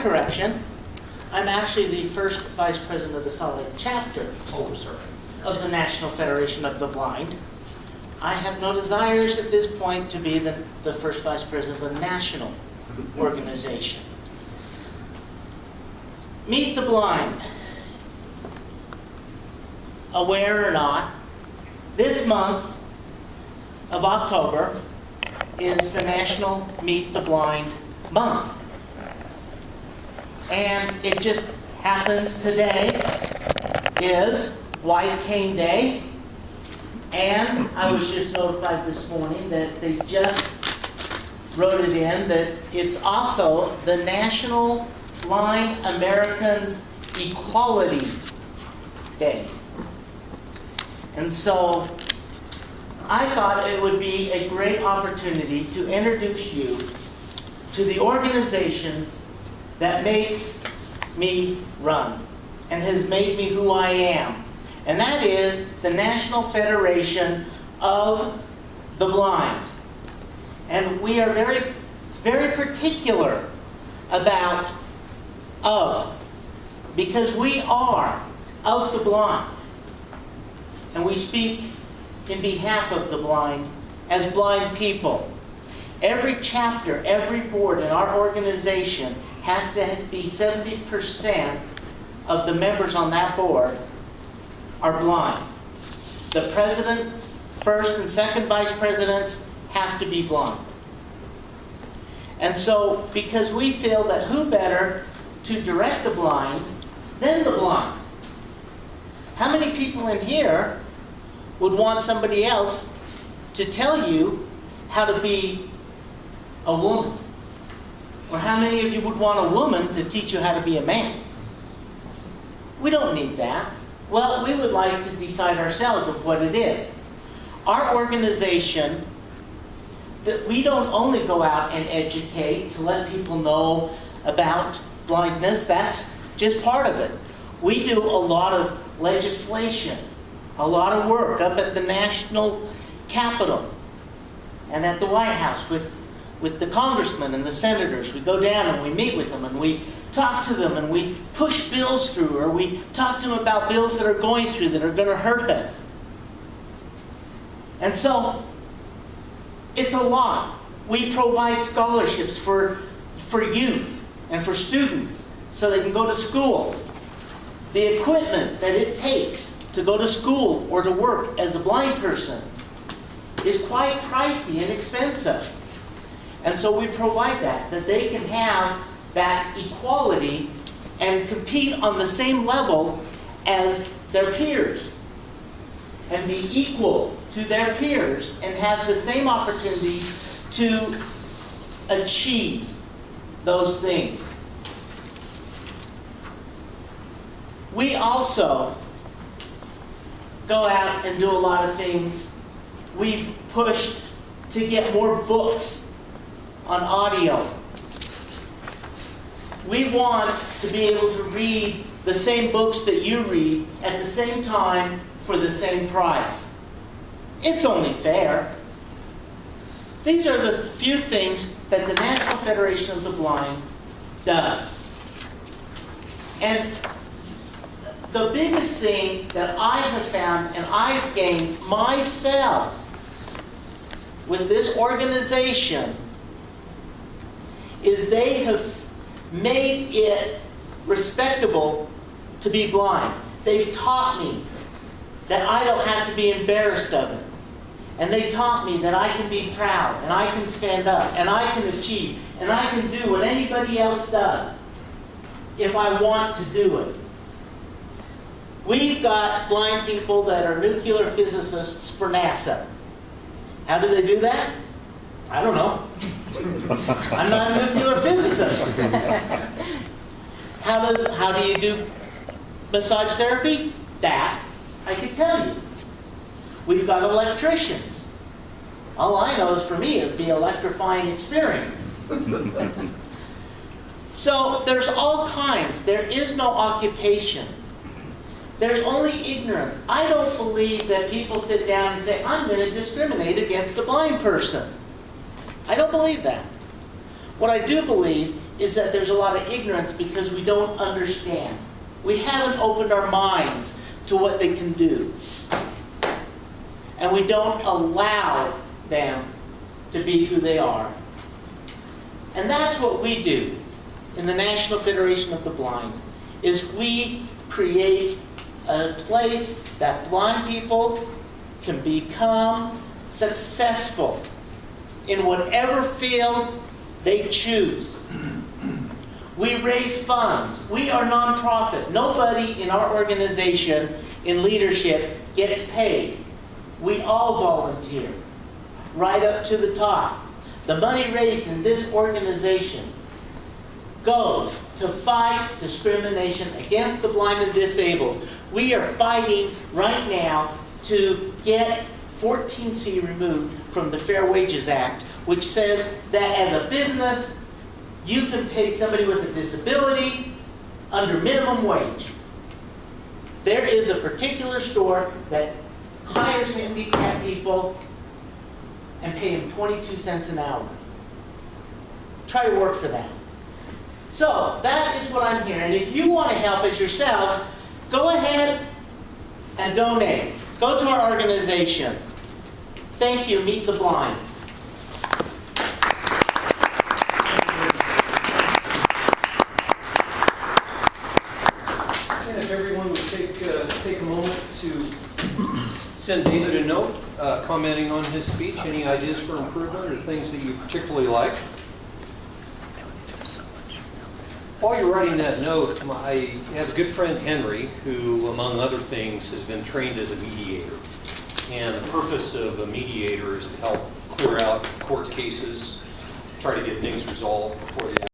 correction. I'm actually the first vice president of the Sarle chapter of the National Federation of the Blind. I have no desires at this point to be the first vice president of the national organization. Meet the Blind. Aware or not, this month of October is the National Meet the Blind month. And it just happens today is White Cane Day. And I was just notified this morning that they just wrote it in that it's also the National Blind Americans Equality Day. And so I thought it would be a great opportunity to introduce you to the organization that makes me run and has made me who I am. And that is the National Federation of the Blind. And we are very, very particular about of, because we are of the blind. And we speak in behalf of the blind as blind people. Every chapter, every board in our organization has to be 70% of the members on that board are blind. The president, first and second vice presidents have to be blind. And so, because we feel that who better to direct the blind than the blind? How many people in here would want somebody else to tell you how to be a woman? Or how many of you would want a woman to teach you how to be a man? We don't need that. Well, we would like to decide ourselves of what it is. Our organization, that we don't only go out and educate to let people know about blindness. That's just part of it. We do a lot of legislation, a lot of work up at the national Capitol and at the White House with the congressmen and the senators. We go down and we meet with them and we talk to them and we push bills through, or we talk to them about bills that are going through that are going to hurt us. And so, it's a lot. We provide scholarships for youth and for students so they can go to school. The equipment that it takes to go to school or to work as a blind person is quite pricey and expensive. And so we provide that they can have that equality and compete on the same level as their peers and be equal to their peers and have the same opportunity to achieve those things. We also go out and do a lot of things. We've pushed to get more books on audio. We want to be able to read the same books that you read at the same time for the same price. It's only fair. These are the few things that the National Federation of the Blind does. And the biggest thing that I have found and I've gained myself with this organization is they have made it respectable to be blind. They've taught me that I don't have to be embarrassed of it. And they taught me that I can be proud, and I can stand up, and I can achieve, and I can do what anybody else does if I want to do it. We've got blind people that are nuclear physicists for NASA. How do they do that? I don't know. I'm not a nuclear physicist. How do you do massage therapy? That I can tell you. We've got electricians. All I know is for me it'd be electrifying experience. So there's all kinds. There is no occupation. There's only ignorance. I don't believe that people sit down and say, I'm going to discriminate against a blind person. I don't believe that. What I do believe is that there's a lot of ignorance because we don't understand. We haven't opened our minds to what they can do. And we don't allow them to be who they are. And that's what we do in the National Federation of the Blind, is we create a place that blind people can become successful in whatever field they choose. We raise funds. We are nonprofit. Nobody in our organization in leadership gets paid. We all volunteer, right up to the top. The money raised in this organization goes to fight discrimination against the blind and disabled. We are fighting right now to get 14C removed from the Fair Wages Act, which says that as a business, you can pay somebody with a disability under minimum wage. There is a particular store that hires handicapped people and pay them 22 cents an hour. Try to work for that. So that is what I'm hearing. If you want to help us yourselves, go ahead and donate. Go to our organization. Thank you, Meet the Blind. And if everyone would take a moment to send David a note commenting on his speech, any ideas for improvement or things that you particularly like. While you're writing that note, I have a good friend, Henry, who, among other things, has been trained as a mediator. And the purpose of a mediator is to help clear out court cases, try to get things resolved before the